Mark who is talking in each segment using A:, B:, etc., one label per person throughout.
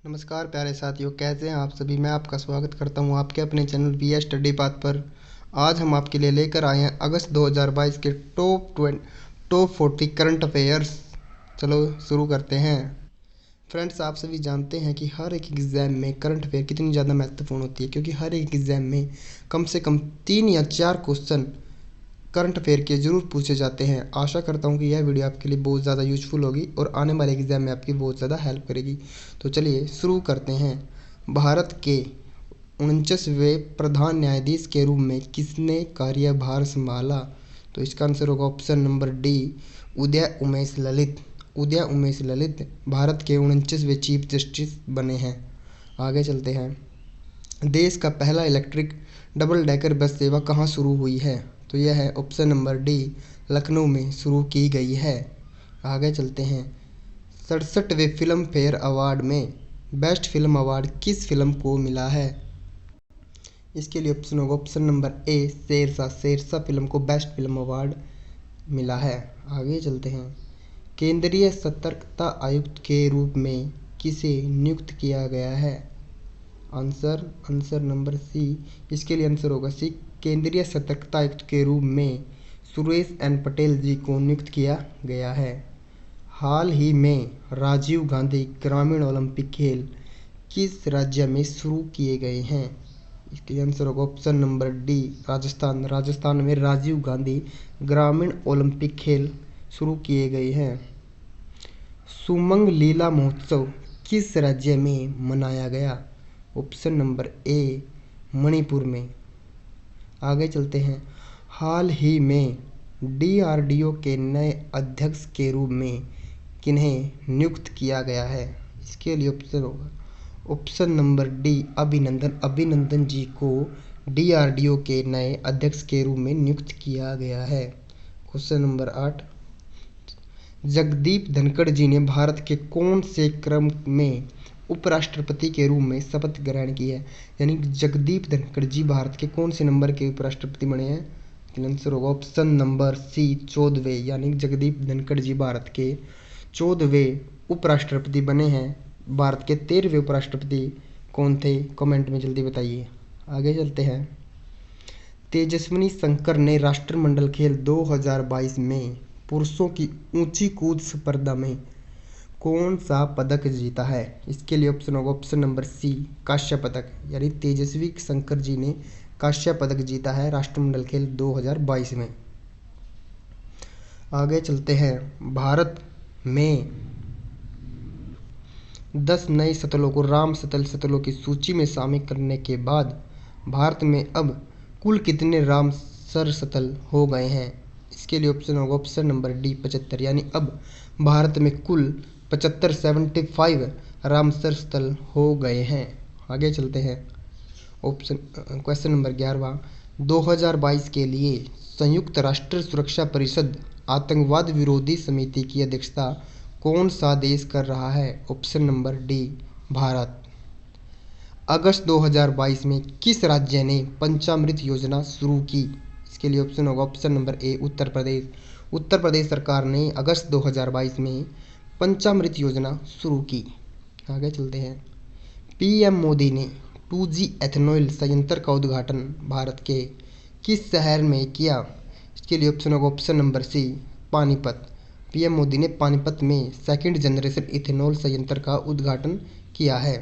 A: नमस्कार प्यारे साथियों, कैसे हैं आप सभी। मैं आपका स्वागत करता हूं आपके अपने channel B S study path पर। आज हम आपके लिए लेकर आए हैं अगस्त 2022 के टॉप 40 करंट अफेयर्स। चलो शुरू करते हैं। फ्रेंड्स, आप सभी जानते हैं कि हर एक एग्ज़ाम में करंट अफेयर कितनी ज़्यादा महत्वपूर्ण होती है, क्योंकि हर एक एग्ज़ाम में कम से कम 3 या 4 क्वेश्चन करंट अफेयर के ज़रूर पूछे जाते हैं। आशा करता हूँ कि यह वीडियो आपके लिए बहुत ज़्यादा यूज़फुल होगी और आने वाले एग्ज़ाम में आपकी बहुत ज़्यादा हेल्प करेगी। तो चलिए शुरू करते हैं। भारत के 49वें प्रधान न्यायाधीश के रूप में किसने कार्यभार संभाला? तो इसका आंसर होगा option number D, Uday Umesh Lalit. Uday Umesh Lalit Bharat के 49वें चीफ जस्टिस बने हैं। आगे चलते हैं। देश का पहला इलेक्ट्रिक डबल डेकर बस सेवा कहाँ शुरू हुई है? तो यह है ऑप्शन नंबर डी, लखनऊ में शुरू की गई है। आगे चलते हैं। 67वें फिल्म फेयर अवार्ड में बेस्ट फिल्म अवार्ड किस फिल्म को मिला है? इसके लिए ऑप्शन होगा option number A, Shershaah. Shershaah film को बेस्ट फिल्म अवार्ड मिला है। आगे चलते हैं। केंद्रीय सतर्कता आयुक्त के रूप में किसे नियुक्त किया गया है? Answer number C. इसके लिए आंसर होगा सी, केंद्रीय सतर्कता आयुक्त के रूप में सुरेश एन पटेल जी को नियुक्त किया गया है। हाल ही में राजीव गांधी ग्रामीण ओलंपिक खेल किस राज्य में शुरू किए गए हैं? इसके आंसर होगा option number D, Rajasthan. Rajasthan में राजीव गांधी ग्रामीण ओलंपिक खेल शुरू किए गए हैं। सुमंग लीला महोत्सव किस राज्य में मनाया गया? ऑप्शन नंबर ए, मणिपुर में। आगे चलते हैं। हाल ही में डीआरडीओ के नए अध्यक्ष के रूप में किन्हें नियुक्त किया गया है? इसके लिए ऑप्शन होगा ऑप्शन नंबर डी, अभिनंदन। अभिनंदन जी को डीआरडीओ के नए अध्यक्ष के रूप में नियुक्त किया गया है। Question number 8। जगदीप धनखड़ जी ने भारत के कौन से क्रम में उपराष्ट्रपति के रूप में शपथ ग्रहण की है? यानी जगदीप धनखड़ जी भारत के कौन से नंबर के उपराष्ट्रपति बने हैं? आंसर होगा ऑप्शन नंबर सी, 14वें। यानी जगदीप धनखड़ जी भारत के 14वें उपराष्ट्रपति बने हैं। भारत के 13वें उपराष्ट्रपति कौन थे? कमेंट में जल्दी बताइए। आगे चलते हैं। तेजस्विनी शंकर ने राष्ट्रमंडल खेल 2022 में पुरुषों की ऊंची कूद स्पर्धा में कौन सा पदक जीता है? इसके लिए ऑप्शन होगा ऑप्शन नंबर सी, कांस्य पदक। यानी तेजस्वी शंकर जी ने कांस्य पदक जीता है राष्ट्रमंडल खेल 2022 में। आगे चलते हैं। भारत में 10 नए शतलों को रामसर शतलों की सूची में शामिल करने के बाद भारत में अब कुल कितने रामसर शतल हो गए हैं? इसके लिए ऑप्शन होगा ऑप्शन नंबर डी, 75। यानी अब भारत में कुल 75 रामसर स्थल हो गए हैं। आगे चलते हैं। Question number 11वां। 2022 के लिए संयुक्त राष्ट्र सुरक्षा परिषद आतंकवाद विरोधी समिति की अध्यक्षता कौन सा देश कर रहा है? Option number D, Bharat. अगस्त 2022 में किस राज्य ने पंचामृत योजना शुरू की? इसके लिए ऑप्शन होगा ऑप्शन नंबर ए, उत्तर प्रदेश। उत्तर प्रदेश सरकार ने अगस्त 2022 में पंचामृत योजना शुरू की। आगे चलते हैं। पीएम मोदी ने 2G एथेनॉल संयंत्र का उद्घाटन भारत के किस शहर में किया? इसके लिए ऑप्शन होगा option number C, Panipat. PM Modi ने पानीपत में सेकंड जनरेशन इथेनॉल संयंत्र का उद्घाटन किया है।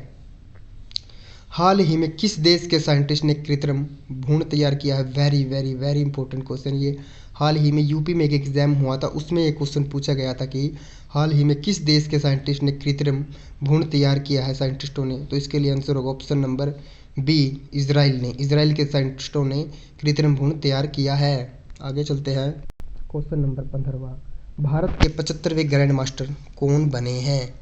A: हाल ही में किस देश के साइंटिस्ट ने कृत्रिम भ्रूण तैयार किया है? Very very very important question ये। हाल ही में यूपी में एक एग्जाम हुआ था, उसमें एक क्वेश्चन पूछा गया था कि हाल ही में किस देश के साइंटिस्ट ने कृत्रिम भ्रूण तैयार किया है साइंटिस्टों ने? तो इसके लिए आंसर होगा ऑप्शन नंबर बी, इजराइल ने। इजराइल के साइंटिस्टों ने कृत्रिम भ्रूण तैयार किया है। आगे चलते हैं। Question number 15वां। भारत के 75वें ग्रैंड मास्टर कौन बने हैं?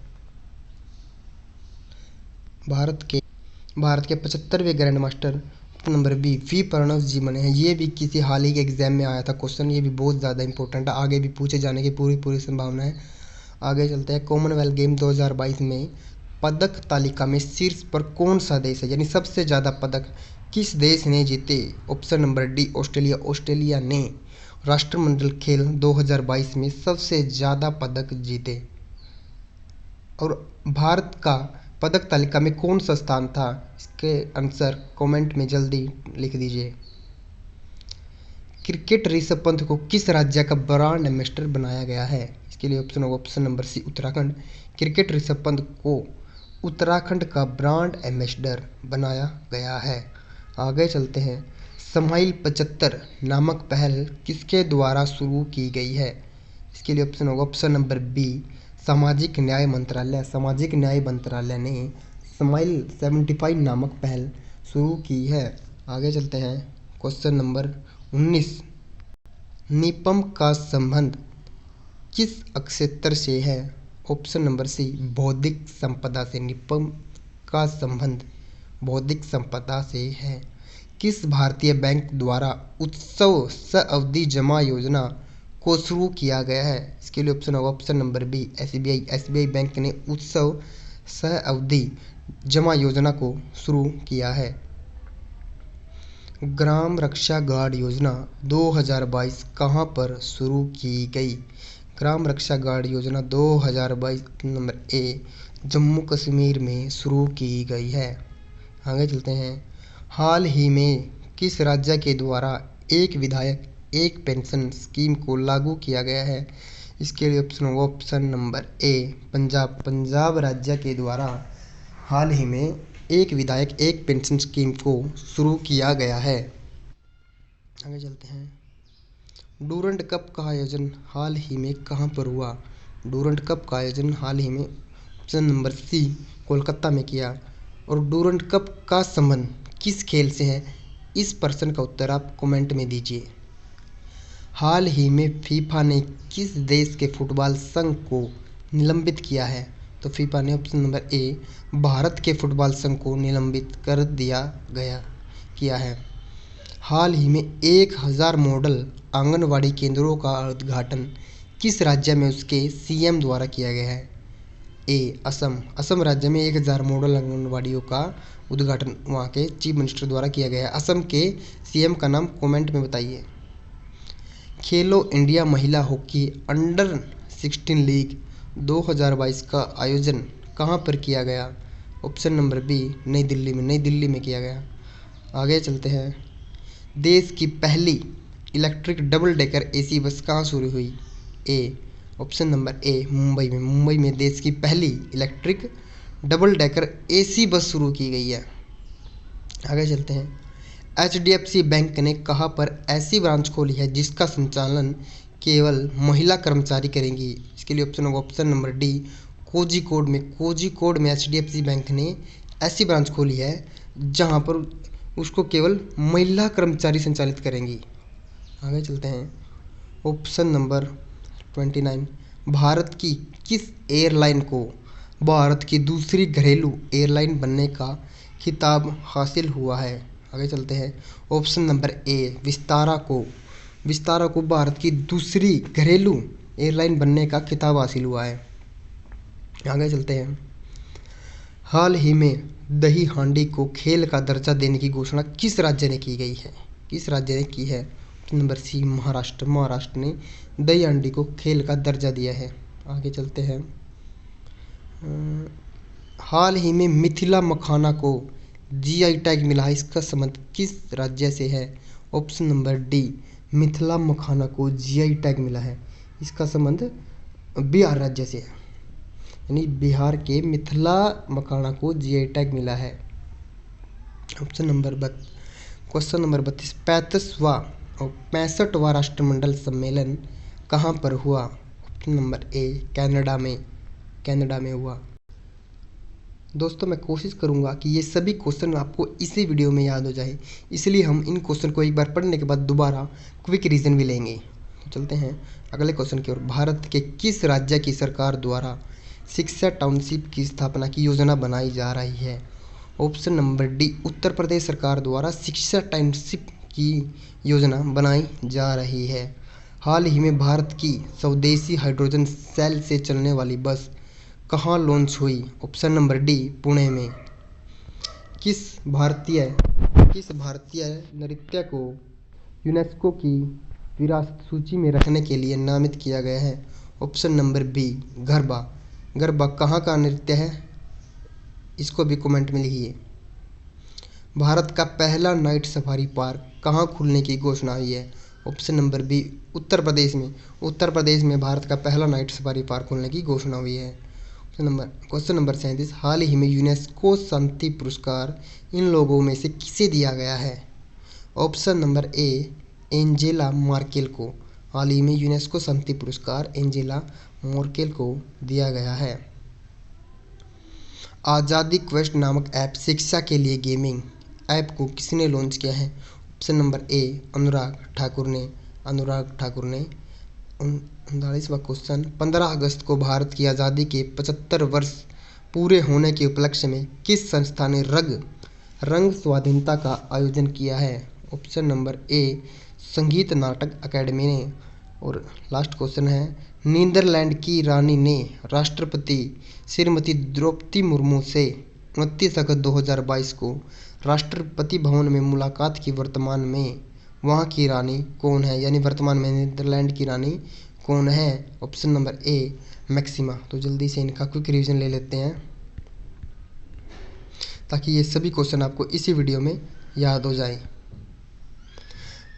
A: भारत के 75वें grand master number B, V Pranav ji बने हैं। ये भी किसी हाल ही के एग्जाम में आया था क्वेश्चन, ये भी बहुत ज़्यादा इंपॉर्टेंट है, आगे भी पूछे जाने की पूरी संभावना है। आगे चलते हैं। कॉमनवेल्थ गेम 2022 में पदक तालिका में शीर्ष पर कौन सा देश है? यानी सबसे ज़्यादा पदक किस देश ने जीते? Option number D, Australia. Australia ने राष्ट्रमंडल खेल 2022 में सबसे ज़्यादा पदक जीते। और भारत का पदक तालिका में कौन सा स्थान था? इसके आंसर कमेंट में जल्दी लिख दीजिए। क्रिकेट ऋषभ पंत को किस राज्य का ब्रांड एम्बेसडर बनाया गया है? इसके लिए ऑप्शन होगा option number C Uttarakhand. Cricket Rishabh Pant को उत्तराखंड का ब्रांड एम्बेसडर बनाया गया है। आगे चलते हैं। स्माइल 75 नामक पहल किसके द्वारा शुरू की गई है? इसके लिए ऑप्शन होगा ऑप्शन नंबर बी सामाजिक न्याय मंत्रालय। सामाजिक न्याय मंत्रालय ने स्माइल 75 नामक पहल शुरू की है। आगे चलते हैं। Question number 19। निपम का संबंध किस क्षेत्र से है? ऑप्शन नंबर सी बौद्धिक संपदा से। निपम का संबंध बौद्धिक संपदा से है। किस भारतीय बैंक द्वारा उत्सव सअवधि जमा योजना को शुरू किया गया है? इसके लिए ऑप्शन होगा option number B SBI. SBI bank ने उत्सव सअवधि जमा योजना को शुरू किया है। ग्राम रक्षा गार्ड योजना 2022 कहाँ पर शुरू की गई? ग्राम रक्षा गार्ड योजना 2022 नंबर ए जम्मू कश्मीर में शुरू की गई है। आगे चलते हैं। हाल ही में किस राज्य के द्वारा एक विधायक एक पेंशन स्कीम को लागू किया गया है? इसके लिए ऑप्शन होगा ऑप्शन नंबर ए पंजाब। पंजाब राज्य के द्वारा हाल ही में एक विधायक एक पेंशन स्कीम को शुरू किया गया है। आगे चलते हैं। डूरंड कप का आयोजन हाल ही में कहाँ पर हुआ? डूरंड कप का आयोजन हाल ही में ऑप्शन नंबर सी कोलकाता में किया। और डूरंड कप का संबंध किस खेल से है? इस प्रश्न का उत्तर आप कमेंट में दीजिए। हाल ही में फीफा ने किस देश के फुटबॉल संघ को निलंबित किया है? तो फीफा ने ऑप्शन नंबर ए भारत के फुटबॉल संघ को निलंबित कर दिया किया है। हाल ही में 1000 मॉडल आंगनवाड़ी केंद्रों का उद्घाटन किस राज्य में उसके सीएम द्वारा किया गया है? ए असम। असम राज्य में 1000 मॉडल आंगनवाड़ियों का उद्घाटन वहाँ के चीफ मिनिस्टर द्वारा किया गया है। असम के सीएम का नाम कमेंट में बताइए। खेलो इंडिया महिला हॉकी अंडर 16 लीग 2022 का आयोजन कहाँ पर किया गया? ऑप्शन नंबर बी नई दिल्ली में। नई दिल्ली में किया गया। आगे चलते हैं। देश की पहली electric double decker AC bus कहाँ शुरू हुई? ए ऑप्शन नंबर ए मुंबई में। मुंबई में देश की पहली electric double decker AC bus शुरू की गई है। आगे चलते हैं। एचडीएफसी बैंक ने कहाँ पर ऐसी ब्रांच खोली है जिसका संचालन केवल महिला कर्मचारी करेंगी? इसके लिए ऑप्शन होगा ऑप्शन नंबर डी कोझिकोड में। कोझिकोड में एचडीएफसी बैंक ने ऐसी ब्रांच खोली है जहां पर उसको केवल महिला कर्मचारी संचालित करेंगी। आगे चलते हैं। Option number 29। भारत की किस एयरलाइन को भारत की दूसरी घरेलू एयरलाइन बनने का खिताब हासिल हुआ है? आगे चलते हैं। ऑप्शन नंबर ए विस्तारा को भारत की दूसरी घरेलू एयरलाइन बनने का खिताब हासिल हुआ है। आगे चलते हैं। हाल ही में दही हांडी को खेल का दर्जा देने की घोषणा किस राज्य ने की गई है? किस राज्य ने की है? Option number C Maharashtra. Maharashtra ने दही हांडी को खेल का दर्जा दिया है। आगे चलते हैं। हाल ही में मिथिला मखाना को जीआई टैग मिला है, इसका संबंध किस राज्य से है? ऑप्शन नंबर डी मिथिला मखाना को जीआई टैग मिला है, इसका संबंध बिहार राज्य से है। यानी बिहार के मिथिला मखाना को जीआई टैग मिला है। Option number question number 32। 35वां और 65वां राष्ट्रमंडल सम्मेलन कहाँ पर हुआ? ऑप्शन नंबर ए कनाडा में हुआ। दोस्तों मैं कोशिश करूंगा कि ये सभी क्वेश्चन आपको इसी वीडियो में याद हो जाए, इसलिए हम इन क्वेश्चन को एक बार पढ़ने के बाद दोबारा क्विक रीजन भी लेंगे। तो चलते हैं अगले क्वेश्चन की ओर। भारत के किस राज्य की सरकार द्वारा शिक्षा टाउनशिप की स्थापना की योजना बनाई जा रही है? Option number D Uttar Pradesh सरकार द्वारा शिक्षा टाउनशिप की योजना बनाई जा रही है। हाल ही में भारत की स्वदेशी हाइड्रोजन सेल से चलने वाली बस कहाँ लॉन्च हुई? ऑप्शन नंबर डी पुणे में। किस भारतीय नृत्य को यूनेस्को की विरासत सूची में रखने के लिए नामित किया गया है? Option number B Garba. Garba कहाँ का नृत्य है? इसको भी कमेंट में लिखिए। भारत का पहला नाइट सफारी पार्क कहाँ खुलने की घोषणा हुई है? Option number B, Uttar Pradesh में। उत्तर प्रदेश में भारत का पहला नाइट सफारी पार्क खुलने की घोषणा हुई है। क्वेश्चन नंबर 37, हाल ही में यूनेस्को शांति पुरस्कार इन लोगों में से किसे दिया गया है? Option number A, Angela Merkel को। हाल ही में यूनेस्को शांति पुरस्कार एंजेला मार्केल को दिया गया है। आज़ादी क्वेस्ट नामक ऐप शिक्षा के लिए गेमिंग ऐप को किसने लॉन्च किया है? ऑप्शन नंबर ए, अनुराग ठाकुर ने। 39वां क्वेश्चन, 15 अगस्त को भारत की आज़ादी के 75 वर्ष पूरे होने के उपलक्ष्य में किस संस्था ने रंग स्वाधीनता का आयोजन किया है? ऑप्शन नंबर ए, संगीत नाटक अकेडमी ने। और लास्ट क्वेश्चन है, नीदरलैंड की रानी ने राष्ट्रपति श्रीमती द्रौपदी मुर्मू से 29 अगस्त 2022 को राष्ट्रपति भवन में मुलाकात की। वर्तमान में वहाँ की रानी कौन है? यानी वर्तमान में नीदरलैंड की रानी कौन है? Option number A, maxima. तो जल्दी से इनका क्विक रिवीजन ले लेते हैं ताकि ये सभी क्वेश्चन आपको इसी वीडियो में याद हो जाए।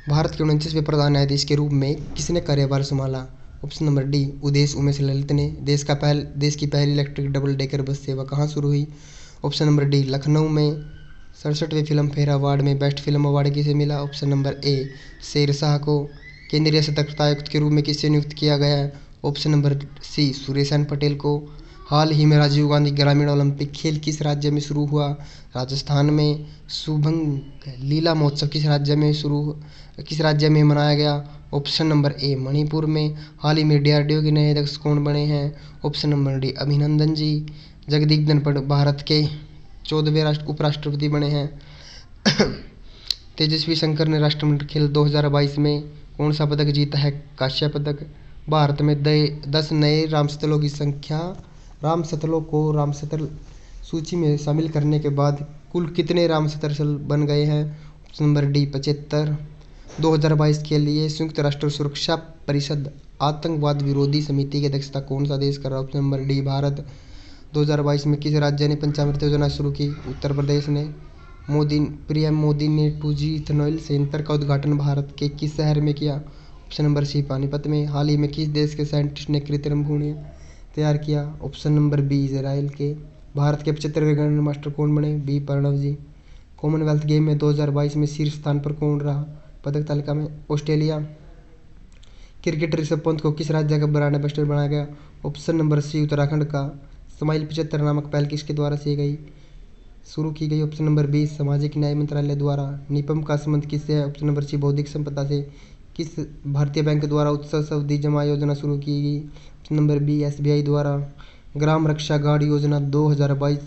A: भारत के 49वें प्रधान न्यायाधीश के रूप में किसने कार्यभार संभाला? ऑप्शन नंबर डी, उदेश उमेश ललित ने। देश की पहली इलेक्ट्रिक डबल डेकर बस सेवा कहाँ शुरू हुई? ऑप्शन नंबर डी, लखनऊ में। 67वें फिल्म फेयर अवार्ड में बेस्ट फिल्म अवार्ड किसे मिला? ऑप्शन नंबर ए, शेरशाह को। केंद्रीय सतर्कता आयुक्त के रूप में किसे नियुक्त किया गया है? ऑप्शन नंबर सी, सुरेशन पटेल को। हाल ही में राजीव गांधी ग्रामीण ओलंपिक खेल किस राज्य में शुरू हुआ? राजस्थान में। शुभंग लीला महोत्सव किस राज्य में मनाया गया? ऑप्शन नंबर ए, मणिपुर में। हाल ही में डीआरडीओ के नए अध्यक्ष कौन बने हैं? ऑप्शन नंबर डी, अभिनंदन जी। जगदीप धनखड़ भारत के 14वें उपराष्ट्रपति बने हैं। तेजस्वी शंकर ने राष्ट्रमंडल खेल 2022 में कौन सा पदक जीता है? कांस्य पदक। भारत में 10 नए रामसतलों की संख्या। रामसतलों को रामसतल सूची में शामिल करने के बाद कुल कितने रामसतल बन गए हैं? Option number D, 75। 2022 के लिए संयुक्त राष्ट्र सुरक्षा परिषद आतंकवाद विरोधी समिति की अध्यक्षता कौन सा देश कर रहा है? Option number D, Bharat. 2022 में किस राज्य ने पंचामृत योजना शुरू की? उत्तर प्रदेश ने। पीएम मोदी ने 2G इथेनॉल संयंत्र का उद्घाटन भारत के किस शहर में किया? ऑप्शन नंबर सी, पानीपत में। हाल ही में किस देश के साइंटिस्ट ने कृत्रिम भ्रूण तैयार किया? ऑप्शन नंबर बी, इजराइल के। भारत के 75वें ग्रैंड मास्टर कौन बने? बी, प्रणव जी। कॉमनवेल्थ गेम में 2022 में शीर्ष स्थान पर कौन रहा पदक तालिका में? ऑस्ट्रेलिया। क्रिकेटर ऋषभ पंत को किस राज्य का ब्रांड एम्बेसडर बनाया गया? ऑप्शन नंबर सी, उत्तराखंड का। स्माइल 75 नामक पहल किसके द्वारा शुरू की गई? ऑप्शन नंबर बी, सामाजिक न्याय मंत्रालय द्वारा। निपम का संबंध किससे है? ऑप्शन नंबर सी, बौद्धिक संपदा से। किस भारतीय बैंक द्वारा उत्सव सावधि जमा योजना शुरू की गई? ऑप्शन नंबर बी, एसबीआई द्वारा। ग्राम रक्षा गार्ड योजना 2022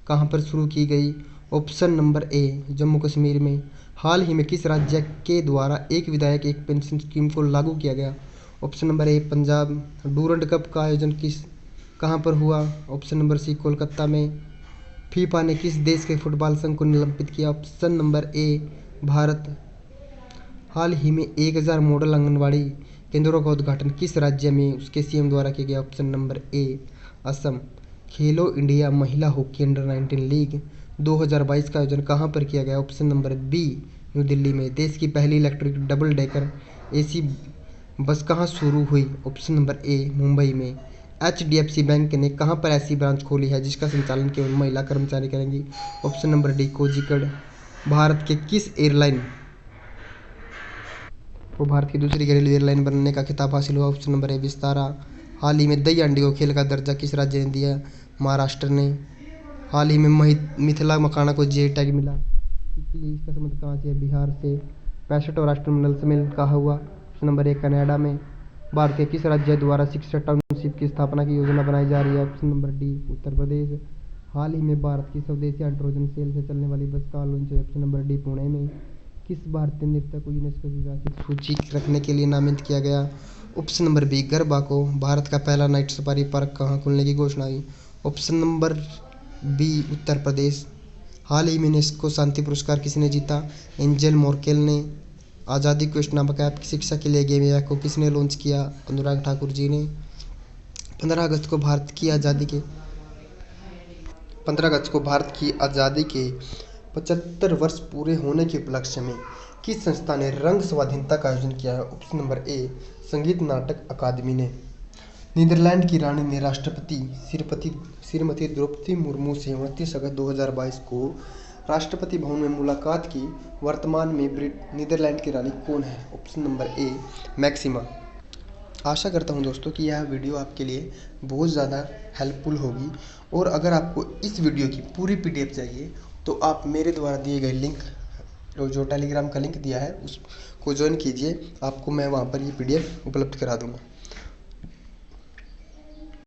A: कहाँ पर शुरू की गई? ऑप्शन नंबर ए, जम्मू कश्मीर में। हाल ही में किस राज्य के द्वारा एक विधायक एक पेंशन स्कीम को लागू किया गया? ऑप्शन नंबर ए, पंजाब। डूरंड कप का आयोजन कहाँ पर हुआ? ऑप्शन नंबर सी, कोलकाता में। फीफा ने किस देश के फुटबॉल संघ को निलंबित किया? Option number A, Bharat. हाल ही में 1000 मॉडल आंगनबाड़ी केंद्रों का उद्घाटन किस राज्य में उसके सीएम द्वारा किया गया? ऑप्शन नंबर ए, असम। खेलो इंडिया महिला हॉकी अंडर 19 लीग 2022 का आयोजन कहाँ पर किया गया? Option number B, New Delhi में। देश की पहली electric double decker AC bus कहाँ शुरू हुई? ऑप्शन नंबर ए, मुंबई में। HDFC बैंक ने कहाँ पर ऐसी ब्रांच खोली है जिसका संचालन केवल महिला कर्मचारी करेंगी? Option number D, Kozhikode. Bharat के किस एयरलाइन को भारत की दूसरी घरेलू एयरलाइन बनने का खिताब हासिल हुआ? Option number A, Vistara. हाल ही में दही हांडी को खेल का दर्जा किस राज्य ने दिया? महाराष्ट्र ने। हाल ही में मिथिला मखाना को जीआई टैग मिला, इसका संबंध कहाँ से है? बिहार से। 65वां राष्ट्रमंडल सम्मेलन कहाँ हुआ? ऑप्शन नंबर ए, कनाडा में। भारत के किस राज्य द्वारा शिक्षा टाउनशिप की स्थापना की योजना बनाई जा रही है? Option number D, Uttar Pradesh. हाल ही में भारत की स्वदेशी हाइड्रोजन सेल से चलने वाली बस का launch? Option number D, Pune में। किस भारतीय नृत्य को यूनेस्को की विरासत सूची रखने के लिए नामित किया गया? ऑप्शन नंबर बी, गरबा को। भारत का पहला नाइट सफारी पार्क कहाँ खुलने की घोषणा हुई? Option number B, Uttar Pradesh. हाल ही में यूनेस्को शांति पुरस्कार किसने जीता? एंजेल मार्केल ने। आज़ादी क्वेस्ट नामक ऐप शिक्षा के लिए गेम ऐप को किसने लॉन्च किया? अनुराग ठाकुर जी ने। 15 अगस्त को भारत की आज़ादी के 15 अगस्त को भारत की आज़ादी के 75 वर्ष पूरे होने के उपलक्ष्य में किस संस्था ने रंग स्वाधीनता का आयोजन किया है? ऑप्शन नंबर ए संगीत नाटक अकादमी ने। नीदरलैंड की रानी ने राष्ट्रपति श्रीमती द्रौपदी मुर्मू से 29 अगस्त 2022 को राष्ट्रपति भवन में मुलाकात की। वर्तमान में नीदरलैंड की रानी कौन है? Option number A Maxima. आशा करता हूं दोस्तों कि यह वीडियो आपके लिए बहुत ज़्यादा हेल्पफुल होगी, और अगर आपको इस वीडियो की पूरी PDF चाहिए तो आप मेरे द्वारा दिए गए लिंक, जो टेलीग्राम का लिंक दिया है, उसको ज्वाइन कीजिए। आपको मैं वहां पर ये PDF उपलब्ध करा दूंगा।